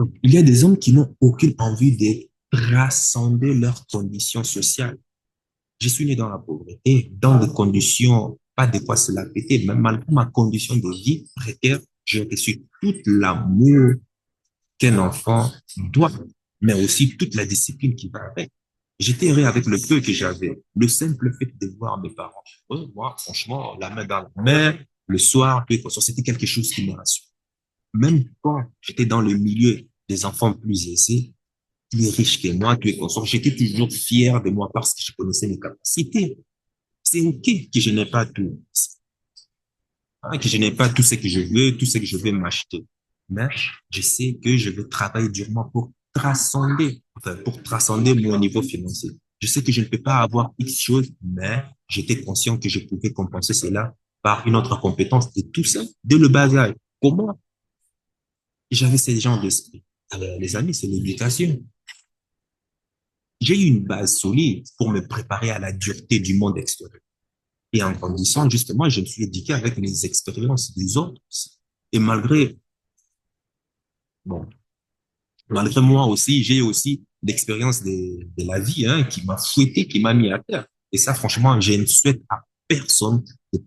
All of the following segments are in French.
Donc, il y a des hommes qui n'ont aucune envie de transcender leurs conditions sociales. Je suis né dans la pauvreté, dans des conditions pas de quoi se la péter, même malgré ma condition de vie précaire, j'ai reçu tout l'amour qu'un enfant doit, mais aussi toute la discipline qui va avec. J'étais heureux avec le peu que j'avais. Le simple fait de voir mes parents. Moi, franchement, la main dans la main, le soir, tout est conscient, c'était quelque chose qui me rassure. Même quand j'étais dans le milieu des enfants plus aisés, plus riches que moi, tout est conscient, j'étais toujours fier de moi parce que je connaissais mes capacités. C'est OK que je n'ai pas tout, hein, que je n'ai pas tout ce que je veux, tout ce que je veux m'acheter. Mais je sais que je vais travailler durement pour transcender, enfin, pour transcender mon niveau financier. Je sais que je ne peux pas avoir X choses, mais j'étais conscient que je pouvais compenser cela par une autre compétence. Et tout ça, dès le bas âge. Comment j'avais ces gens d'esprit? Les amis, c'est l'éducation. J'ai eu une base solide pour me préparer à la dureté du monde extérieur. Et en grandissant, justement, je me suis éduqué avec les expériences des autres aussi. Et bon, malgré moi aussi, j'ai aussi l'expérience de la vie, hein, qui m'a fouetté, qui m'a mis à terre. Et ça, franchement, je ne souhaite à personne de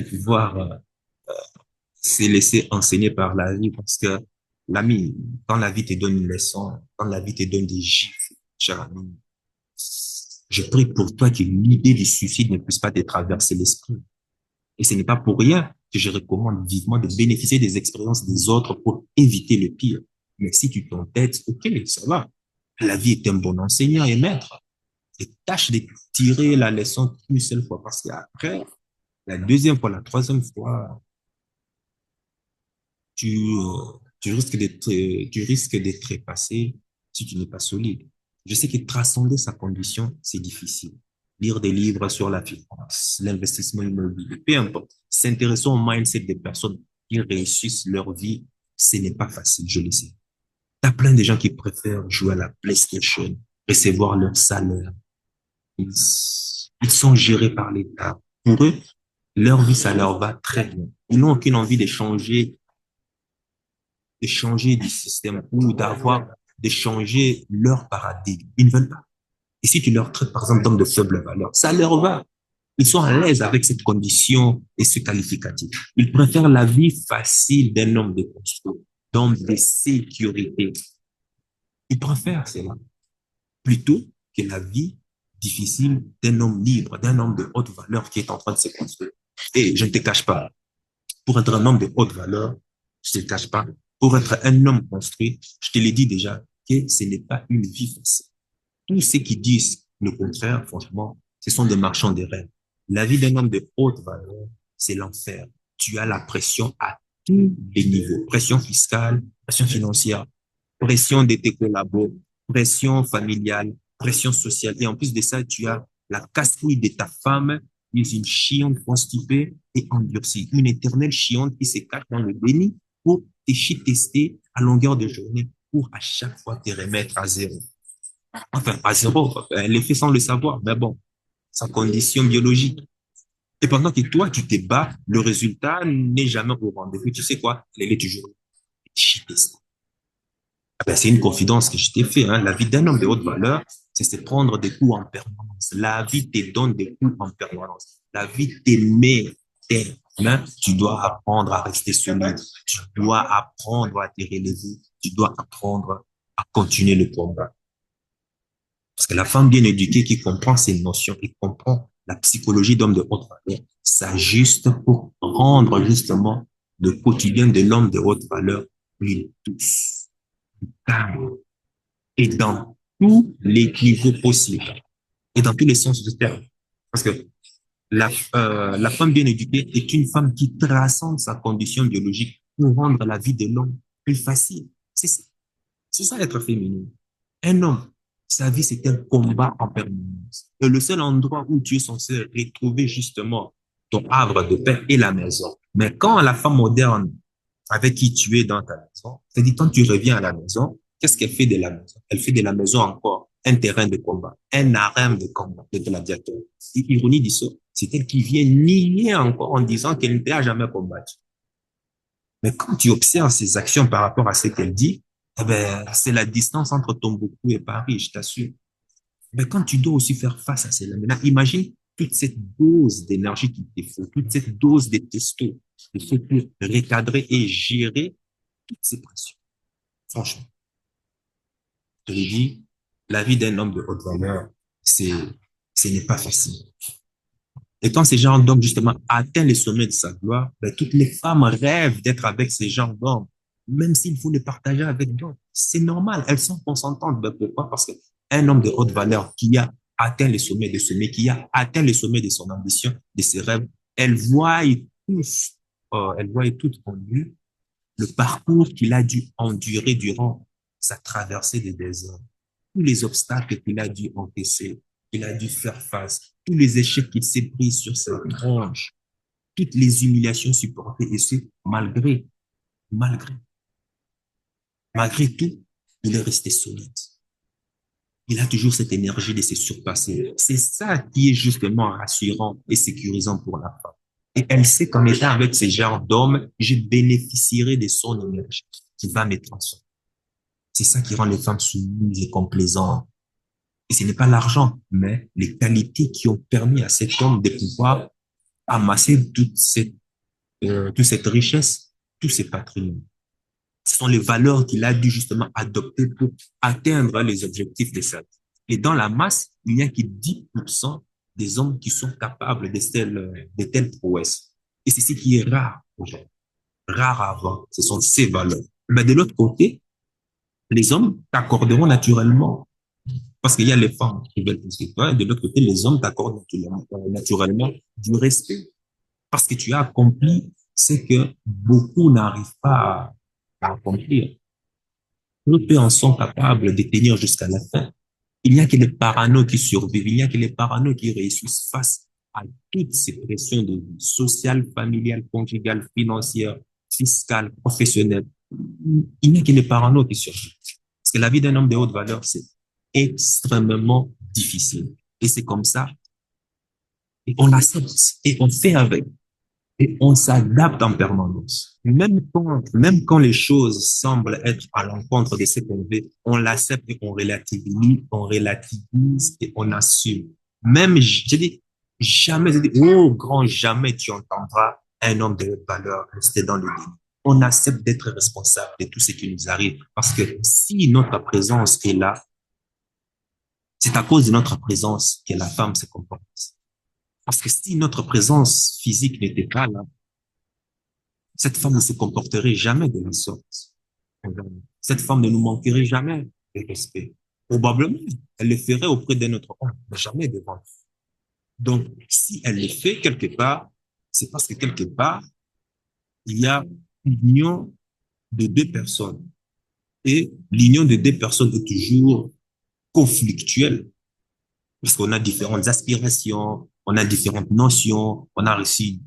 pouvoir se laisser enseigner par la vie parce que l'ami, quand la vie te donne une leçon, quand la vie te donne des gifles, cher ami, je prie pour toi que l'idée du suicide ne puisse pas te traverser l'esprit. Et ce n'est pas pour rien que je recommande vivement de bénéficier des expériences des autres pour éviter le pire. Mais si tu t'entêtes, ok, ça va. La vie est un bon enseignant et maître. Et tâche de tirer la leçon une seule fois parce qu'après, la deuxième fois, la troisième fois, tu risques d'être trépassé si tu n'es pas solide. Je sais que transcender sa condition, c'est difficile. Lire des livres sur la finance, l'investissement immobilier, peu importe. S'intéresser au mindset des personnes qui réussissent leur vie, ce n'est pas facile, je le sais. T'as plein de gens qui préfèrent jouer à la PlayStation, recevoir leur salaire. Ils, ils sont gérés par l'État. Pour eux, leur vie, ça leur va très bien. Ils n'ont aucune envie de changer du système ou de changer leur paradigme. Ils ne veulent pas. Et si tu leur traites, par exemple, d'hommes de faible valeur, ça leur va. Ils sont à l'aise avec cette condition et ce qualificatif. Ils préfèrent la vie facile d'un homme de construction, d'homme de sécurité. Ils préfèrent cela plutôt que la vie difficile d'un homme libre, d'un homme de haute valeur qui est en train de se construire. Et je ne te cache pas, pour être un homme de haute valeur, je ne te cache pas, pour être un homme construit, je te l'ai dit déjà, que ce n'est pas une vie facile. Tous ceux qui disent le contraire, franchement, ce sont des marchands de rêves. La vie d'un homme de haute valeur, c'est l'enfer. Tu as la pression à tous les niveaux. Pression fiscale, pression financière, pression de tes collabos, pression familiale, pression sociale. Et en plus de ça, tu as la casse-couille de ta femme, qui est une chiante constipée et endurcie. Une éternelle chiante qui se cache dans le déni pour te tester à longueur de journée pour à chaque fois te remettre à zéro. Enfin, à zéro, elle le fait sans le savoir, mais bon, sa condition biologique. Et pendant que toi, tu te bats, le résultat n'est jamais au rendez-vous. Tu sais quoi? Elle est toujours chitée. Ah ben, c'est une confidence que je t'ai fait, hein. La vie d'un homme de haute valeur, c'est se prendre des coups en permanence. La vie te donne des coups en permanence. La vie te met terre. Mais tu dois apprendre à rester solide. Tu dois apprendre à te relever. Tu dois apprendre à continuer le combat. Parce que la femme bien éduquée qui comprend ces notions et comprend la psychologie d'homme de haute valeur s'ajuste pour rendre justement le quotidien de l'homme de haute valeur plus douce, calme et dans tous les niveaux possibles et dans tous les sens du terme. Parce que la femme bien éduquée est une femme qui transcende sa condition biologique pour rendre la vie de l'homme plus facile. C'est ça être féminin. Un homme, sa vie, c'est un combat en permanence. Et le seul endroit où tu es censé retrouver justement ton havre de paix est la maison. Mais quand la femme moderne avec qui tu es dans ta maison, c'est-à-dire quand tu reviens à la maison, qu'est-ce qu'elle fait de la maison? Elle fait de la maison encore un terrain de combat, un arène de combat, de gladiateur. Ironie du sort, c'est elle qui vient nier encore en disant qu'elle ne t'a jamais combattu. Mais quand tu observes ses actions par rapport à ce qu'elle dit, eh ben, c'est la distance entre Tombouctou et Paris, je t'assure. Mais quand tu dois aussi faire face à cela, maintenant, imagine toute cette dose d'énergie qu'il te faut, toute cette dose de testo, il faut pour recadrer et gérer toutes ces pressions. Franchement, je te l'ai dit, la vie d'un homme de haute valeur, c'est, ce n'est pas facile. Et quand ces gens d'hommes, justement, atteignent les sommets de sa gloire, ben, toutes les femmes rêvent d'être avec ces gens d'hommes, même s'il faut les partager avec d'autres. C'est normal, elles sont consentantes. Ben, pourquoi? Parce qu'un homme de haute valeur qui a atteint les sommets de sommets, qui a atteint les sommets de son ambition, de ses rêves, elles voient tous, elles voient toutes en lui le parcours qu'il a dû endurer durant sa traversée des déserts, tous les obstacles qu'il a dû encaisser, qu'il a dû faire face, tous les échecs qu'il s'est pris sur sa tronche, toutes les humiliations supportées, et ce, malgré, malgré tout, il est resté solide. Il a toujours cette énergie de se surpasser. C'est ça qui est justement rassurant et sécurisant pour la femme. Et elle sait qu'en étant avec ce genre d'homme, je bénéficierai de son énergie qui va me transformer. C'est ça qui rend les femmes soumises et complaisantes. Et ce n'est pas l'argent, mais les qualités qui ont permis à cet homme de pouvoir amasser toute cette richesse, tous ces patrimoines. Ce sont les valeurs qu'il a dû justement adopter pour atteindre les objectifs de sa vie. Et dans la masse, il n'y a que 10% des hommes qui sont capables de telles prouesses. Et c'est ce qui est rare aujourd'hui, rare à avoir. Ce sont ces valeurs. Mais de l'autre côté, les hommes t'accorderont naturellement, parce qu'il y a les femmes qui veulent plus que toi, et de l'autre côté, les hommes t'accordent naturellement du respect, parce que tu as accompli ce que beaucoup n'arrivent pas à accomplir. Peu en sont capables de tenir jusqu'à la fin. Il n'y a que les parano qui survivent, il n'y a que les parano qui réussissent face à toutes ces pressions de vie sociale, familiale, conjugale, financière, fiscale, professionnelle. Il n'y a que les parano qui survivent. Parce que la vie d'un homme de haute valeur, c'est extrêmement difficile. Et c'est comme ça. Et on l'accepte et on fait avec. Et on s'adapte en permanence. Même quand les choses semblent être à l'encontre de ce qu'on veut, on l'accepte et on relativise et on assume. Même, je dis, jamais, je dis, oh, grand jamais tu entendras un homme de valeur rester dans le lit. On accepte d'être responsable de tout ce qui nous arrive. Parce que si notre présence est là, c'est à cause de notre présence que la femme se comporte. Parce que si notre présence physique n'était pas là, cette femme ne se comporterait jamais de la sorte. Cette femme ne nous manquerait jamais de respect. Probablement, elle le ferait auprès d'un autre homme, mais jamais devant nous. Donc, si elle le fait quelque part, c'est parce que quelque part, il y a l'union de deux personnes. Et l'union de deux personnes est toujours conflictuelle, parce qu'on a différentes aspirations, on a différentes notions, on a reçu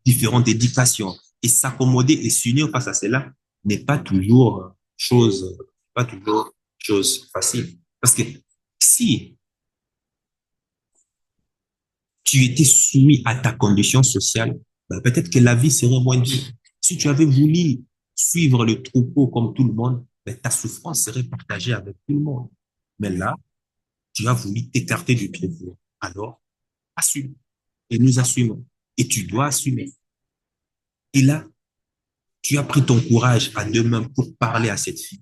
différentes éducations. Et s'accommoder et s'unir face à cela n'est pas toujours chose facile. Parce que si tu étais soumis à ta condition sociale, ben peut-être que la vie serait moins dure. Si tu avais voulu suivre le troupeau comme tout le monde, ben ta souffrance serait partagée avec tout le monde. Mais là, tu as voulu t'écarter du troupeau. Alors, assume. Et nous assumons. Et tu dois assumer. Et là, tu as pris ton courage à deux mains pour parler à cette fille.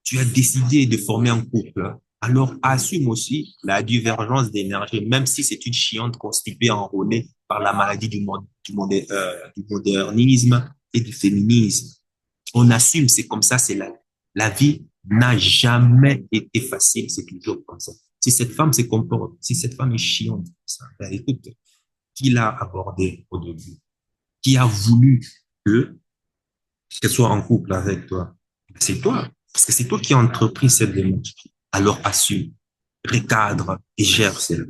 Tu as décidé de former un couple. Alors assume aussi la divergence d'énergie, même si c'est une chiante constipée, enrôlée par la maladie du modernisme et du féminisme. On assume, c'est comme ça, c'est la vie n'a jamais été facile, c'est toujours comme ça. Si cette femme se comporte, si cette femme est chiante, ça, ben, écoute, qui l'a abordé au début? Qui a voulu que qu'elle soit en couple avec toi? C'est toi. Parce que c'est toi qui as entrepris cette démarche. Alors assume, recadre et gère cela.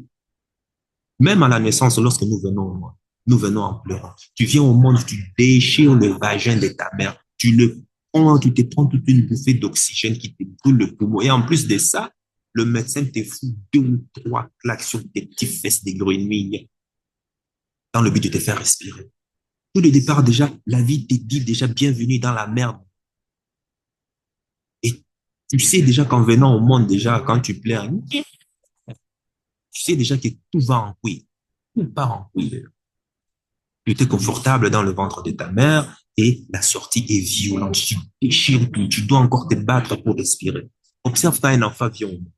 Même à la naissance, lorsque nous venons au monde, nous venons en pleurant. Tu viens au monde, tu déchires le vagin de ta mère. Tu te prends toute une bouffée d'oxygène qui te brûle le poumon. Et en plus de ça, le médecin te fout deux ou trois claques sur tes petites fesses de grenouilles dans le but de te faire respirer. Tout le départ, déjà, la vie te dit déjà bienvenue dans la merde. Et tu sais déjà qu'en venant au monde, déjà, quand tu pleures, tu sais déjà que tout va en couille. Tout part en couille. Tu étais confortable dans le ventre de ta mère et la sortie est violente. Tu déchires tout. Tu dois encore te battre pour respirer. Observe quand un enfant vient au monde.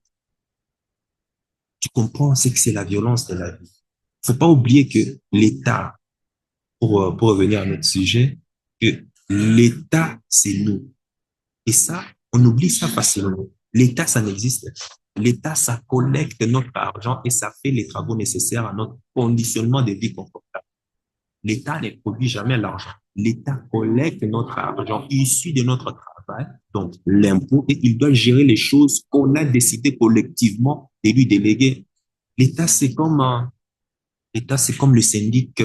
Tu comprends ce que c'est la violence de la vie. Faut pas oublier que l'État, pour revenir à notre sujet, que l'État, c'est nous. Et ça, on oublie ça facilement. L'État, ça n'existe pas. L'État, ça collecte notre argent et ça fait les travaux nécessaires à notre conditionnement de vie confortable. L'État ne produit jamais l'argent. L'État collecte notre argent issu de notre travail, donc l'impôt, et il doit gérer les choses qu'on a décidé collectivement de lui déléguer. L'État, c'est comme l'État, c'est comme le syndic,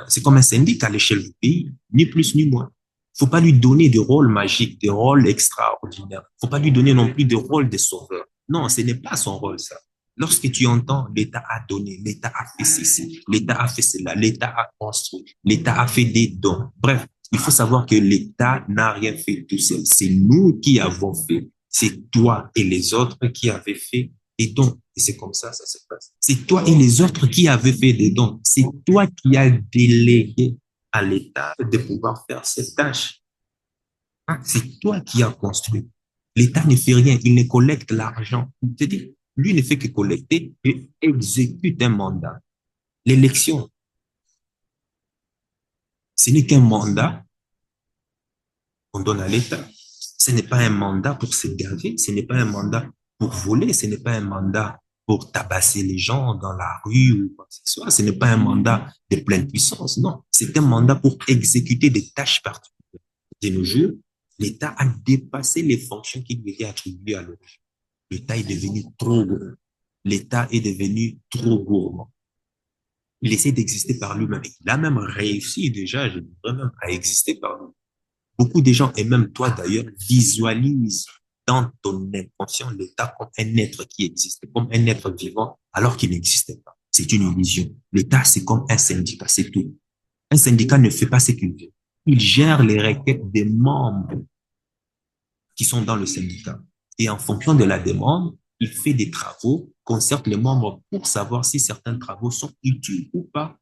c'est comme un syndic à l'échelle du pays, ni plus ni moins. Faut pas lui donner de rôle magique, de rôle extraordinaire. Faut pas lui donner non plus de rôle de sauveur. Non, ce n'est pas son rôle, ça. Lorsque tu entends l'État a donné, l'État a fait ceci, l'État a fait cela, l'État a construit, l'État a fait des dons. Bref, il faut savoir que l'État n'a rien fait tout seul. C'est nous qui avons fait. C'est toi et les autres qui avaient fait des dons. Et c'est comme ça se passe. C'est toi et les autres qui avaient fait des dons. C'est toi qui as délégué à l'État de pouvoir faire cette tâche. Hein, c'est toi qui as construit. L'État ne fait rien, il ne collecte l'argent. C'est-à-dire, lui ne fait que collecter et exécute un mandat. L'élection, ce n'est qu'un mandat qu'on donne à l'État. Ce n'est pas un mandat pour se gaver, ce n'est pas un mandat pour voler, ce n'est pas un mandat pour tabasser les gens dans la rue ou quoi que ce soit, ce n'est pas un mandat de pleine puissance, non. C'est un mandat pour exécuter des tâches particulières. De nos jours, l'État a dépassé les fonctions qui lui étaient attribuées à l'origine. L'État est devenu trop gros. L'État est devenu trop gourmand. Il essaie d'exister par lui-même. Il a même réussi déjà, je dirais même, à exister par lui. Beaucoup de gens, et même toi d'ailleurs, visualisent dans ton inconscient l'État comme un être qui existe, comme un être vivant, alors qu'il n'existe pas. C'est une illusion. L'État, c'est comme un syndicat, c'est tout. Un syndicat ne fait pas ce qu'il veut. Il gère les requêtes des membres qui sont dans le syndicat. Et en fonction de la demande, il fait des travaux, concerte les membres pour savoir si certains travaux sont utiles ou pas.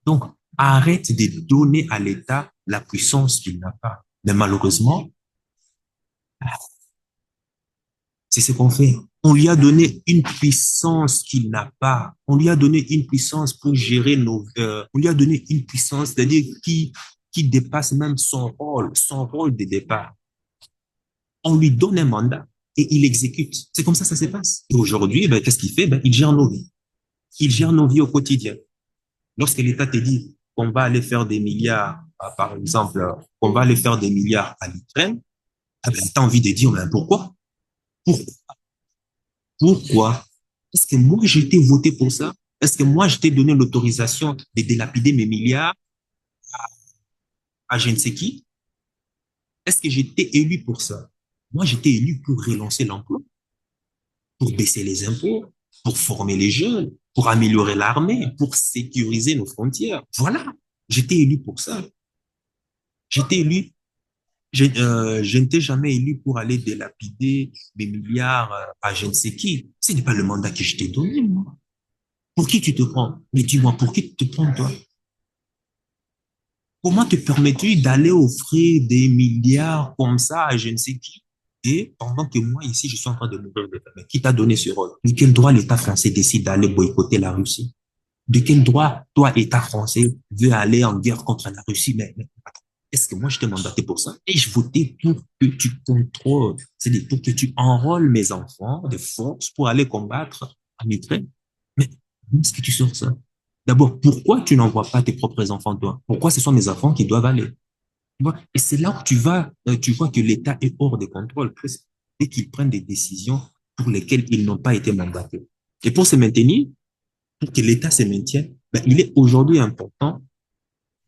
Donc, arrête de donner à l'État la puissance qu'il n'a pas. Mais malheureusement, c'est ce qu'on fait. On lui a donné une puissance qu'il n'a pas. On lui a donné une puissance pour gérer on lui a donné une puissance, c'est-à-dire qui dépasse même son rôle de départ. On lui donne un mandat et il exécute. C'est comme ça se passe. Et aujourd'hui, ben, qu'est-ce qu'il fait? Ben, il gère nos vies. Il gère nos vies au quotidien. Lorsque l'État te dit qu'on va aller faire des milliards, par exemple, qu'on va aller faire des milliards à l'Ukraine, ah ben, t'as envie de dire, mais pourquoi? Pourquoi? Pourquoi? Est-ce que moi, j'ai été voté pour ça? Est-ce que moi, je t'ai donné l'autorisation de délapider mes milliards à je ne sais qui? Est-ce que j'étais élu pour ça? Moi, j'étais élu pour relancer l'emploi, pour baisser les impôts, pour former les jeunes, pour améliorer l'armée, pour sécuriser nos frontières. Voilà, j'étais élu pour ça. J'étais élu, je n'étais jamais élu pour aller délapider mes milliards à je ne sais qui. Ce n'est pas le mandat que je t'ai donné, moi. Pour qui tu te prends? Mais dis-moi, pour qui tu te prends, toi? Comment te permets-tu d'aller offrir des milliards comme ça à je ne sais qui? Et pendant que moi, ici, je suis en train de mourir de faim. Qui t'a donné ce rôle? De quel droit l'État français décide d'aller boycotter la Russie? De quel droit, toi, État français, veux aller en guerre contre la Russie? Mais attends, est-ce que moi, je t'ai mandaté pour ça? Et je votais pour que tu contrôles, c'est-à-dire pour que tu enrôles mes enfants de force pour aller combattre en Ukraine. Mais où est-ce que tu sors ça? D'abord, pourquoi tu n'envoies pas tes propres enfants, toi? Pourquoi ce sont mes enfants qui doivent aller? Tu vois? Et c'est là où tu vois que l'État est hors de contrôle, presque, et qu'ils prennent des décisions pour lesquelles ils n'ont pas été mandatés. Et pour se maintenir, pour que l'État se maintienne, ben, il est aujourd'hui important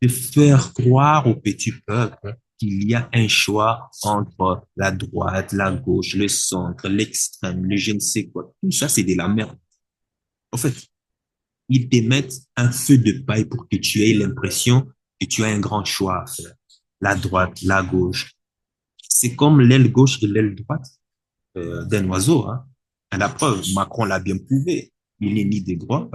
de faire croire au petit peuple qu'il y a un choix entre la droite, la gauche, le centre, l'extrême, le je ne sais quoi. Tout ça, c'est de la merde. En fait, ils te mettent un feu de paille pour que tu aies l'impression et tu as un grand choix à faire. La droite, la gauche. C'est comme l'aile gauche et l'aile droite d'un oiseau. Hein. À la preuve, Macron l'a bien prouvé. Il n'est ni des droits,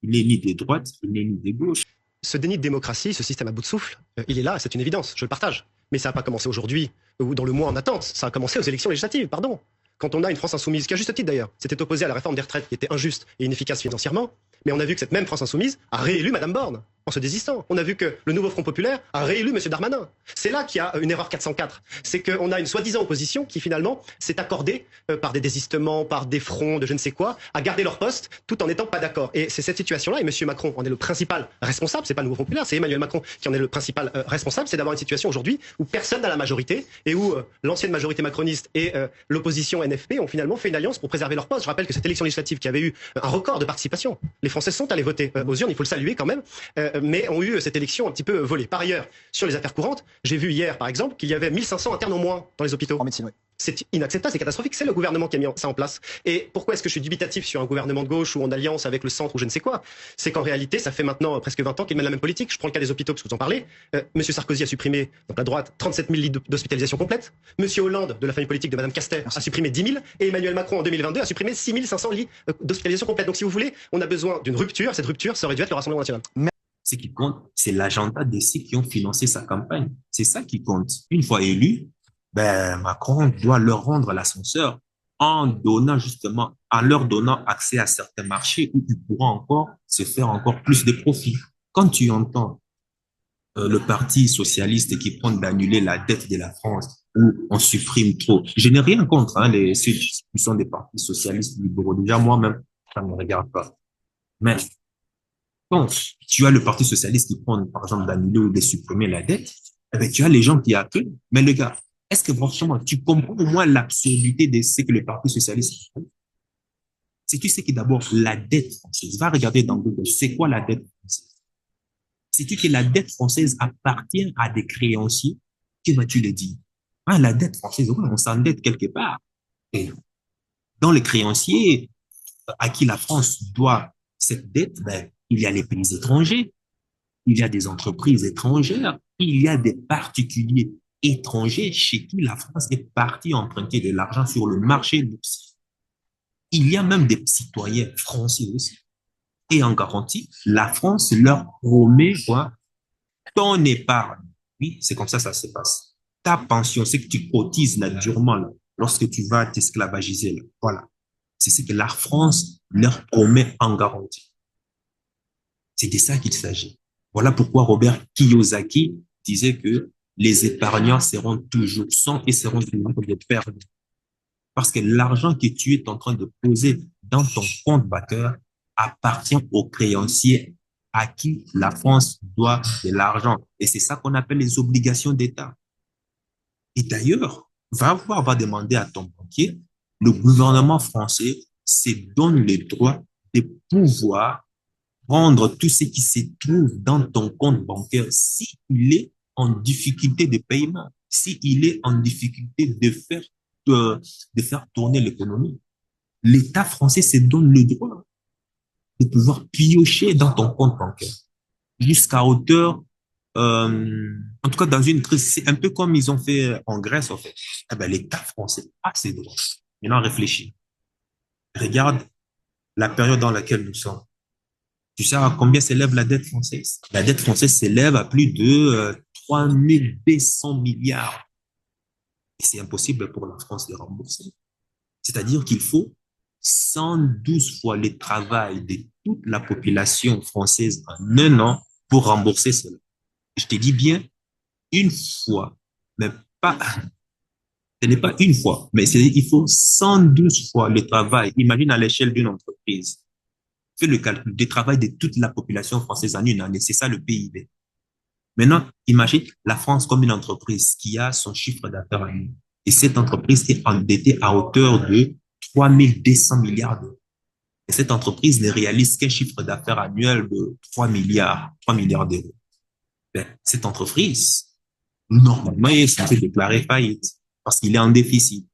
il n'est ni des droites, il n'est ni des gauches. Ce déni de démocratie, ce système à bout de souffle, il est là, c'est une évidence, je le partage. Mais ça n'a pas commencé aujourd'hui ou dans le mois en attente, ça a commencé aux élections législatives, pardon. Quand on a une France insoumise, qui à juste titre d'ailleurs, s'était opposée à la réforme des retraites qui était injuste et inefficace financièrement, mais on a vu que cette même France insoumise a réélu Madame Borne en se désistant. On a vu que le nouveau Front populaire a réélu M. Darmanin. C'est là qu'il y a une erreur 404. C'est qu'on a une soi-disant opposition qui finalement s'est accordée par des désistements, par des fronts de je ne sais quoi, à garder leur poste tout en n'étant pas d'accord. Et c'est cette situation-là, et M. Macron en est le principal responsable, c'est pas le nouveau Front populaire, c'est Emmanuel Macron qui en est le principal responsable, c'est d'avoir une situation aujourd'hui où personne n'a la majorité et où l'ancienne majorité macroniste et l'opposition NFP ont finalement fait une alliance pour préserver leur poste. Je rappelle que cette élection législative qui avait eu un record de participation, les Français sont allés voter aux urnes, il faut le saluer quand même, mais ont eu cette élection un petit peu volée. Par ailleurs, sur les affaires courantes, j'ai vu hier, par exemple, qu'il y avait 1500 internes en moins dans les hôpitaux. En médecine, oui. C'est inacceptable, c'est catastrophique, c'est le gouvernement qui a mis ça en place. Et pourquoi est-ce que je suis dubitatif sur un gouvernement de gauche ou en alliance avec le centre ou je ne sais quoi? C'est qu'en réalité, ça fait maintenant presque 20 ans qu'il mène la même politique. Je prends le cas des hôpitaux parce que vous en parlez. Monsieur Sarkozy a supprimé, donc la droite, 37 000 lits d'hospitalisation complète. Monsieur Hollande, de la famille politique de Madame Castet, a supprimé 10 000. Et Emmanuel Macron, en 2022, a supprimé 6 500 lits d'hospitalisation complète. Donc si vous voulez, on a besoin d'une rupture. Cette rupture, ça aurait dû être le Rassemblement national. Ce qui compte, c'est l'agenda de ceux qui ont financé sa campagne. C'est ça qui compte. Une fois élu, ben, Macron doit leur rendre l'ascenseur en donnant justement, en leur donnant accès à certains marchés où ils pourront encore se faire encore plus de profits. Quand tu entends le Parti socialiste qui prône d'annuler la dette de la France, où on supprime trop, je n'ai rien contre ceux qui sont des partis socialistes libéraux. Déjà, moi-même, ça ne me regarde pas. Mais quand tu as le Parti socialiste qui prend, par exemple, d'annuler ou de supprimer la dette, eh bien, tu as les gens qui accusent. Mais les gars, est-ce que franchement, tu comprends au moins l'absurdité de ce que le Parti socialiste fait? Si tu sais que d'abord, la dette française, va regarder dans Google, c'est quoi la dette française? Sais-tu que la dette française appartient à des créanciers? Que vas-tu le dire? Ah, la dette française, ouais, on s'endette quelque part. Et dans les créanciers à qui la France doit cette dette, ben, il y a les pays étrangers, il y a des entreprises étrangères, il y a des particuliers étrangers chez qui la France est partie emprunter de l'argent sur le marché boursier. Il y a même des citoyens français aussi. Et en garantie, la France leur promet quoi? Ton épargne. Oui, c'est comme ça se passe. Ta pension, c'est que tu cotises là durement là, lorsque tu vas t'esclavagiser là. Voilà. C'est ce que la France leur promet en garantie. C'est de ça qu'il s'agit. Voilà pourquoi Robert Kiyosaki disait que les épargnants seront toujours sans et seront toujours des perdants. Parce que l'argent que tu es en train de poser dans ton compte bancaire appartient aux créanciers à qui la France doit de l'argent. Et c'est ça qu'on appelle les obligations d'État. Et d'ailleurs, va demander à ton banquier, le gouvernement français se donne le droit de pouvoir prendre tout ce qui se trouve dans ton compte bancaire s'il est en difficulté de paiement, s'il est en difficulté de faire tourner l'économie. L'État français se donne le droit de pouvoir piocher dans ton compte bancaire jusqu'à hauteur, en tout cas dans une crise, c'est un peu comme ils ont fait en Grèce en fait. Eh ben, l'État français a ses droits. Maintenant, réfléchis. Regarde la période dans laquelle nous sommes. Tu sais à combien s'élève la dette française? La dette française s'élève à plus de 3200 milliards. Et c'est impossible pour la France de rembourser. C'est-à-dire qu'il faut 112 fois le travail de toute la population française en un an pour rembourser cela. Je te dis bien une fois, mais pas, ce n'est pas une fois, mais il faut 112 fois le travail. Imagine à l'échelle d'une entreprise. Fais le calcul du travail de toute la population française en une année. C'est ça le PIB. Maintenant, imagine la France comme une entreprise qui a son chiffre d'affaires annuel. Et cette entreprise est endettée à hauteur de 3200 milliards d'euros. Et cette entreprise ne réalise qu'un chiffre d'affaires annuel de 3 milliards d'euros. Ben, cette entreprise, normalement, est censée déclarer faillite parce qu'il est en déficit.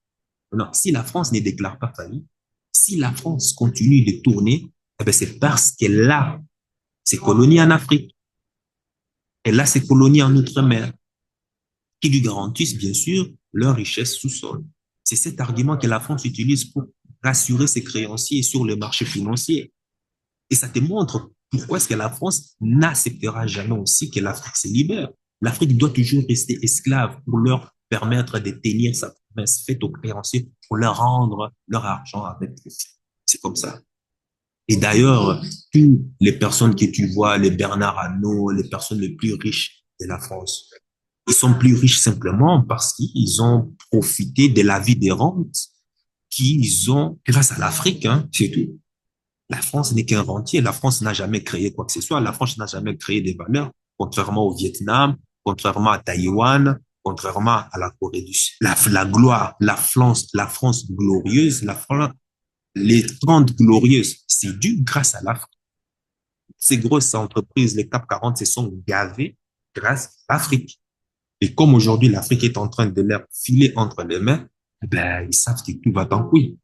Non, si la France ne déclare pas faillite, si la France continue de tourner, eh ben c'est parce qu'elle a ses colonies en Afrique. Elle a ses colonies en outre-mer qui lui garantissent, bien sûr, leur richesse sous-sol. C'est cet argument que la France utilise pour rassurer ses créanciers sur le marché financier. Et ça te montre pourquoi est-ce que la France n'acceptera jamais aussi que l'Afrique se libère. L'Afrique doit toujours rester esclave pour leur permettre de tenir sa promesse faite aux créanciers pour leur rendre leur argent avec profit. C'est comme ça. Et d'ailleurs, toutes les personnes que tu vois, les Bernard Arnault, les personnes les plus riches de la France, ils sont plus riches simplement parce qu'ils ont profité de la vie des rentes qu'ils ont grâce à l'Afrique, hein, c'est tout. La France n'est qu'un rentier. La France n'a jamais créé quoi que ce soit. La France n'a jamais créé des valeurs, contrairement au Vietnam, contrairement à Taïwan, contrairement à la Corée du Sud. La gloire, la France glorieuse, les 30 glorieuses, c'est dû grâce à l'Afrique. Ces grosses entreprises, les CAP 40, se sont gavées grâce à l'Afrique. Et comme aujourd'hui, l'Afrique est en train de leur filer entre les mains, ben, ils savent que tout va en couille.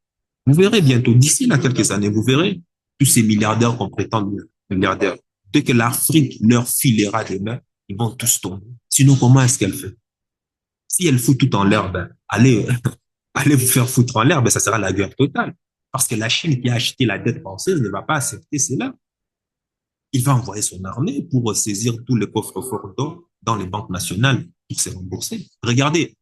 Vous verrez bientôt, d'ici là quelques années, vous verrez tous ces milliardaires qu'on prétend milliardaires. Dès que l'Afrique leur filera des mains, ils vont tous tomber. Sinon, comment est-ce qu'elle fait? Si elle fout tout en l'air, ben, allez, allez vous faire foutre en l'air, ben, ça sera la guerre totale. Parce que la Chine qui a acheté la dette française ne va pas accepter cela. Il va envoyer son armée pour saisir tous les coffres forts d'or dans les banques nationales pour se rembourser. Regardez,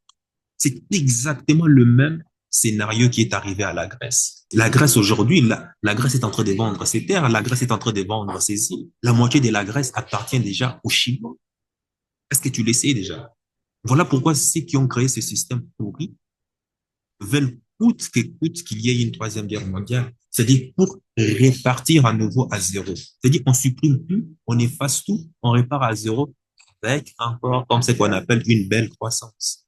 c'est exactement le même scénario qui est arrivé à la Grèce. La Grèce aujourd'hui, la Grèce est en train de vendre ses terres, la Grèce est en train de vendre ses îles. La moitié de la Grèce appartient déjà aux Chinois. Est-ce que tu le sais déjà? Voilà pourquoi ceux qui ont créé ce système pourri veulent coûte que coûte qu'il y ait une troisième guerre mondiale. C'est-à-dire pour répartir à nouveau à zéro. C'est-à-dire on supprime tout, on efface tout, on répare à zéro avec encore, comme ce qu'on appelle une belle croissance.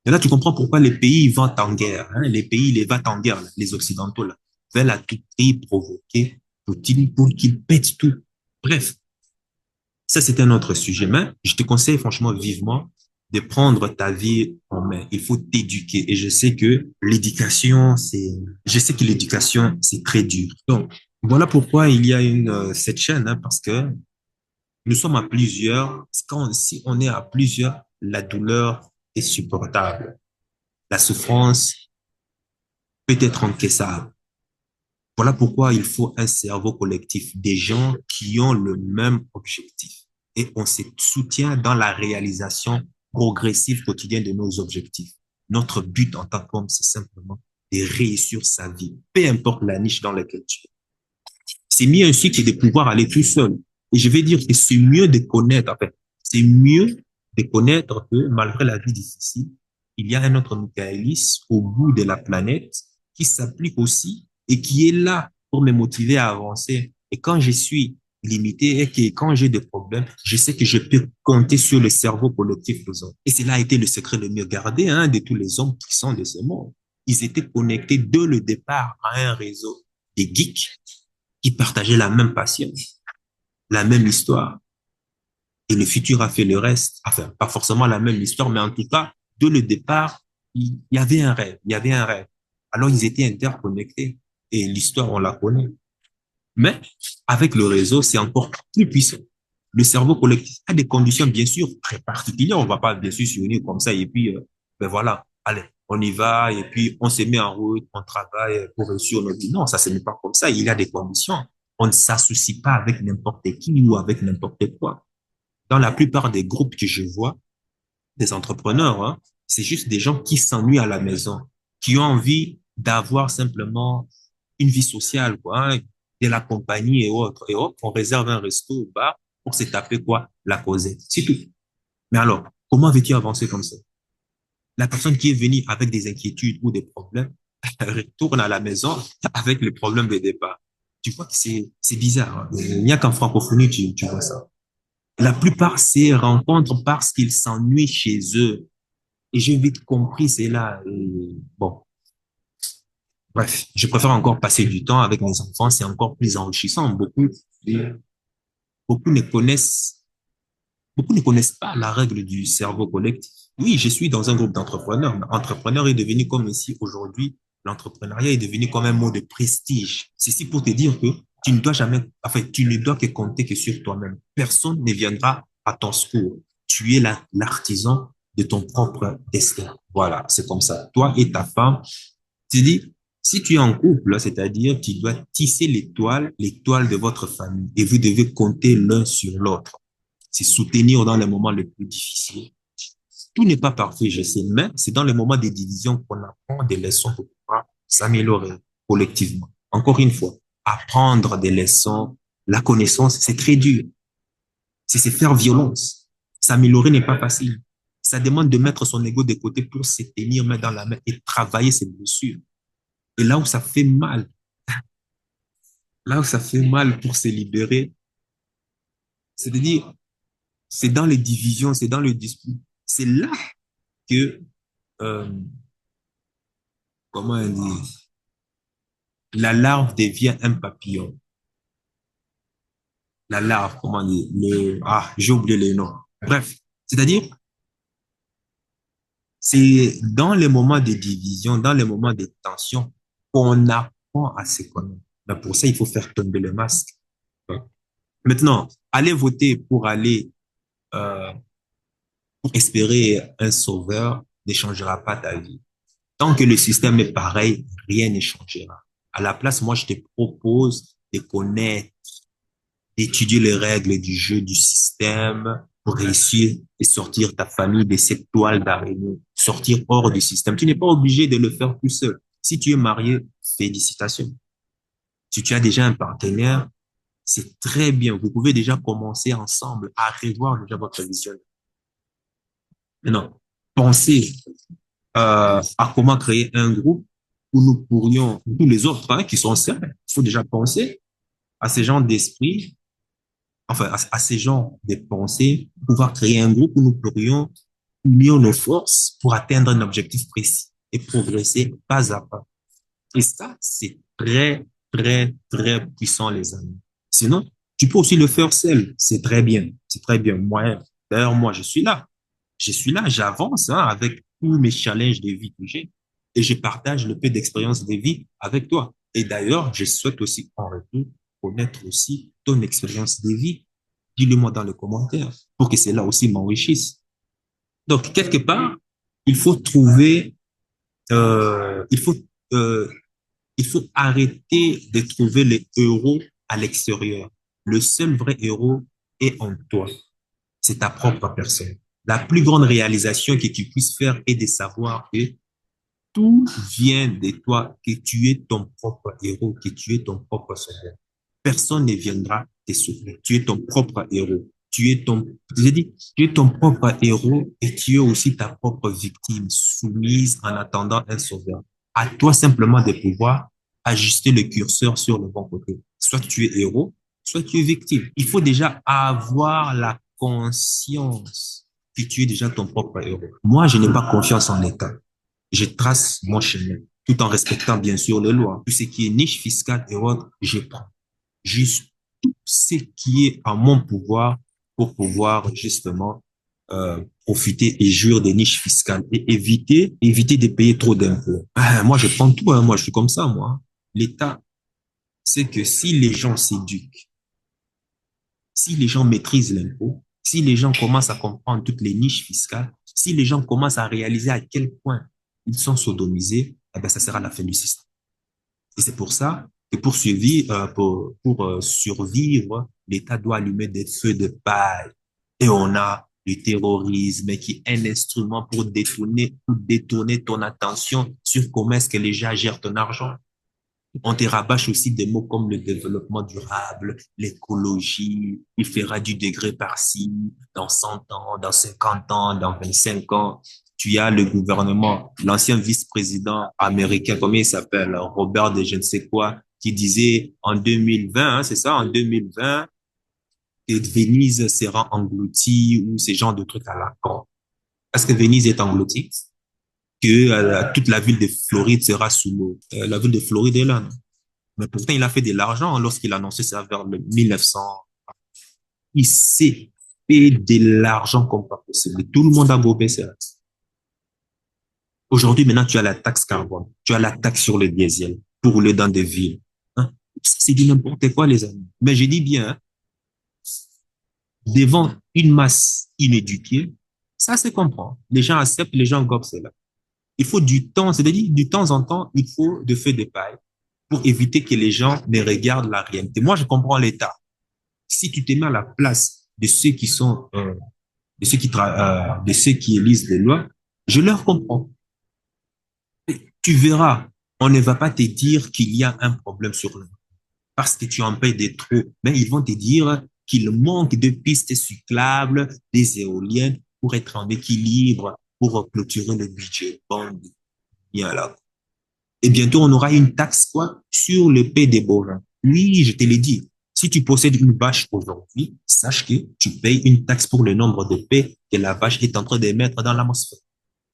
Et là, tu comprends pourquoi les pays vont en guerre, hein, les pays, les vont en guerre, là, les Occidentaux, là, veulent à tout prix provoquer Poutine pour qu'il pète tout. Bref, ça, c'est un autre sujet. Mais je te conseille franchement vivement de prendre ta vie en main. Il faut t'éduquer. Et je sais que l'éducation, c'est très dur. Donc, voilà pourquoi il y a cette chaîne, hein, parce que nous sommes à plusieurs. Si on est à plusieurs, la douleur est supportable. La souffrance peut être encaissable. Voilà pourquoi il faut un cerveau collectif, des gens qui ont le même objectif. Et on se soutient dans la réalisation progressive quotidienne de nos objectifs. Notre but en tant qu'homme, c'est simplement de réussir sa vie, peu importe la niche dans laquelle tu es. C'est mieux ainsi que de pouvoir aller tout seul. Et je vais dire que c'est mieux de connaître, en fait, c'est mieux de connaître que malgré la vie difficile, il y a un autre Michaelis au bout de la planète qui s'applique aussi et qui est là pour me motiver à avancer. Et quand je suis limité et que quand j'ai des problèmes, je sais que je peux compter sur le cerveau collectif des hommes. Et cela a été le secret de mieux garder, hein, de tous les hommes qui sont de ce monde. Ils étaient connectés dès le départ à un réseau de geeks qui partageaient la même passion, la même histoire. Et le futur a fait le reste. Enfin, pas forcément la même histoire, mais en tout cas, dès le départ, il y avait un rêve, il y avait un rêve. Alors, ils étaient interconnectés. Et l'histoire, on la connaît. Mais avec le réseau, c'est encore plus puissant. Le cerveau collectif a des conditions, bien sûr, très particulières. On va pas, bien sûr, s'unir comme ça et puis, ben voilà, allez, on y va et puis on se met en route, on travaille pour réussir notre vie. Non, ça ce n'est pas comme ça. Il y a des conditions. On ne s'associe pas avec n'importe qui ou avec n'importe quoi. Dans la plupart des groupes que je vois, des entrepreneurs, hein, c'est juste des gens qui s'ennuient à la maison, qui ont envie d'avoir simplement une vie sociale, quoi, hein, de la compagnie et autres. Et hop, on réserve un resto au bar pour se taper quoi? La causette. C'est tout. Mais alors, comment veux-tu avancer comme ça? La personne qui est venue avec des inquiétudes ou des problèmes retourne à la maison avec le problème de départ. Tu vois que c'est bizarre, hein. Il n'y a qu'en francophonie, tu vois ça. La plupart se rencontrent parce qu'ils s'ennuient chez eux. Et j'ai vite compris cela. Et bon, bref, je préfère encore passer du temps avec mes enfants. C'est encore plus enrichissant. Beaucoup ne connaissent, beaucoup ne connaissent pas la règle du cerveau collectif. Oui, je suis dans un groupe d'entrepreneurs, mais entrepreneur est devenu comme ici aujourd'hui. L'entrepreneuriat est devenu comme un mot de prestige. Ceci pour te dire que tu ne dois jamais, enfin, tu ne dois que compter que sur toi-même. Personne ne viendra à ton secours. Tu es l'artisan de ton propre destin. Voilà, c'est comme ça. Toi et ta femme, tu dis, si tu es en couple, c'est-à-dire tu dois tisser l'étoile de votre famille et vous devez compter l'un sur l'autre. C'est soutenir dans les moments les plus difficiles. Tout n'est pas parfait, je sais, mais c'est dans les moments de division qu'on apprend des leçons pour pouvoir s'améliorer collectivement. Encore une fois, apprendre des leçons, la connaissance, c'est très dur. C'est se faire violence. S'améliorer n'est pas facile. Ça demande de mettre son ego de côté pour se tenir main dans la main et travailler ses blessures. Et là où ça fait mal, là où ça fait mal pour se libérer, c'est-à-dire, c'est dans les divisions, c'est dans le dispute. C'est là que, euh, comment on dit, la larve devient un papillon. La larve, comment on dit, j'ai oublié les noms. Bref, c'est-à-dire, c'est dans les moments de division, dans les moments de tension, qu'on apprend à se connaître. Mais pour ça, il faut faire tomber le masque. Maintenant, aller voter euh, pour espérer un sauveur ne changera pas ta vie. Tant que le système est pareil, rien ne changera. À la place, moi, je te propose de connaître, d'étudier les règles du jeu, du système, pour réussir et sortir ta famille de cette toile d'araignée, sortir hors du système. Tu n'es pas obligé de le faire tout seul. Si tu es marié, félicitations. Si tu as déjà un partenaire, c'est très bien. Vous pouvez déjà commencer ensemble à revoir déjà votre vision. Maintenant, pensez à comment créer un groupe où nous pourrions, tous les autres qui sont seuls, il faut déjà penser à ces gens d'esprit, enfin à ces gens de pensée, pouvoir créer un groupe où nous pourrions unir nos forces pour atteindre un objectif précis et progresser pas à pas. Et ça, c'est très, très, très puissant, les amis. Sinon, tu peux aussi le faire seul. C'est très bien. C'est très bien. D'ailleurs, moi, je suis là. Je suis là, j'avance avec tous mes challenges de vie que j'ai et je partage le peu d'expérience de vie avec toi. Et d'ailleurs, je souhaite aussi en retour connaître aussi ton expérience de vie. Dis-le-moi dans les commentaires pour que cela aussi m'enrichisse. Donc, quelque part, il faut trouver, euh, il faut, euh, il faut arrêter de trouver les héros à l'extérieur. Le seul vrai héros est en toi. C'est ta propre personne. La plus grande réalisation que tu puisses faire est de savoir que tout vient de toi, que tu es ton propre héros, que tu es ton propre sauveur. Personne ne viendra te sauver. Tu es ton propre héros. J'ai dit, tu es ton propre héros et tu es aussi ta propre victime soumise en attendant un sauveur. À toi simplement de pouvoir ajuster le curseur sur le bon côté. Soit tu es héros, soit tu es victime. Il faut déjà avoir la conscience que tu es déjà ton propre héros. Moi, je n'ai pas confiance en l'État. Je trace mon chemin, tout en respectant bien sûr les lois. Tout ce qui est niche fiscale et autres, je prends. Juste tout ce qui est à mon pouvoir pour pouvoir justement profiter et jouir des niches fiscales et éviter de payer trop d'impôts. Moi, je prends tout, hein. Moi, je suis comme ça, moi. L'État, c'est que si les gens s'éduquent, si les gens maîtrisent l'impôt, si les gens commencent à comprendre toutes les niches fiscales, si les gens commencent à réaliser à quel point ils sont sodomisés, eh ben, ça sera la fin du système. Et c'est pour ça que pour survivre, l'État doit allumer des feux de paille. Et on a le terrorisme qui est un instrument pour détourner ton attention sur comment est-ce que les gens gèrent ton argent. On te rabâche aussi des mots comme le développement durable, l'écologie, il fera du degré par-ci, dans 100 ans, dans 50 ans, dans 25 ans. Tu as le gouvernement, l'ancien vice-président américain, comment il s'appelle, Robert de je ne sais quoi, qui disait en 2020, c'est ça, en 2020, que Venise sera engloutie ou ce genre de trucs à la con. Est-ce que Venise est engloutie? Que toute la ville de Floride sera sous l'eau. La ville de Floride est là. Non? Mais pourtant, il a fait de l'argent lorsqu'il a annoncé ça vers le 1900. Il s'est fait de l'argent comme pas possible. Tout le monde a gobé ça. Aujourd'hui, maintenant, tu as la taxe carbone. Tu as la taxe sur le diesel pour rouler dans des villes. Hein? C'est du n'importe quoi, les amis. Mais je dis bien, hein, devant une masse inéduquée, ça se comprend. Les gens acceptent, les gens gobent cela. Il faut du temps, c'est-à-dire du temps en temps, il faut de feu de paille pour éviter que les gens ne regardent la réalité. Moi, je comprends l'État. Si tu te mets à la place de ceux qui sont, de ceux qui élisent les lois, je leur comprends. Tu verras, on ne va pas te dire qu'il y a un problème sur le parce que tu en payes des trop, mais ils vont te dire qu'il manque de pistes cyclables, des éoliennes pour être en équilibre, pour clôturer le budget. Bon, bien là. Et bientôt, on aura une taxe, quoi, sur le paix des bovins. Oui, je te l'ai dit. Si tu possèdes une vache aujourd'hui, sache que tu payes une taxe pour le nombre de paix que la vache est en train d'émettre dans l'atmosphère.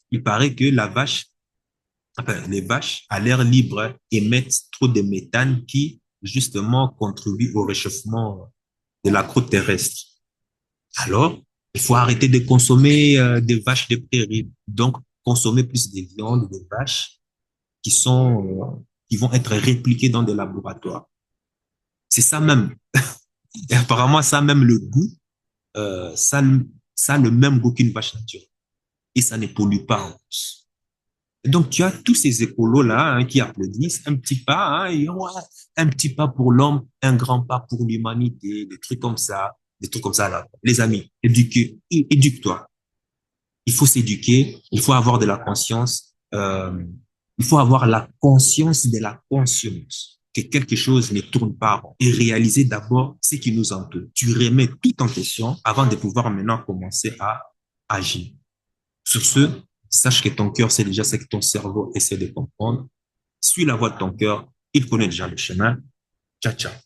Il paraît que les vaches à l'air libre émettent trop de méthane qui, justement, contribue au réchauffement de la croûte terrestre. Alors, il faut arrêter de consommer des vaches de prairie. Donc, consommer plus de viande de vaches qui vont être répliquées dans des laboratoires. C'est ça même. Et apparemment, ça même le goût, euh, ça, ça a le même goût qu'une vache naturelle. Et ça ne pollue pas en plus. Donc, tu as tous ces écolos-là qui applaudissent un petit pas, ouais, un petit pas pour l'homme, un grand pas pour l'humanité, des trucs comme ça, là. Les amis, éduque-toi. Il faut s'éduquer, il faut avoir de la conscience, il faut avoir la conscience de la conscience, que quelque chose ne tourne pas rond et réaliser d'abord ce qui nous entoure. Tu remets tout en question avant de pouvoir maintenant commencer à agir. Sur ce, sache que ton cœur sait déjà ce que ton cerveau essaie de comprendre. Suis la voie de ton cœur. Il connaît déjà le chemin. Ciao, ciao.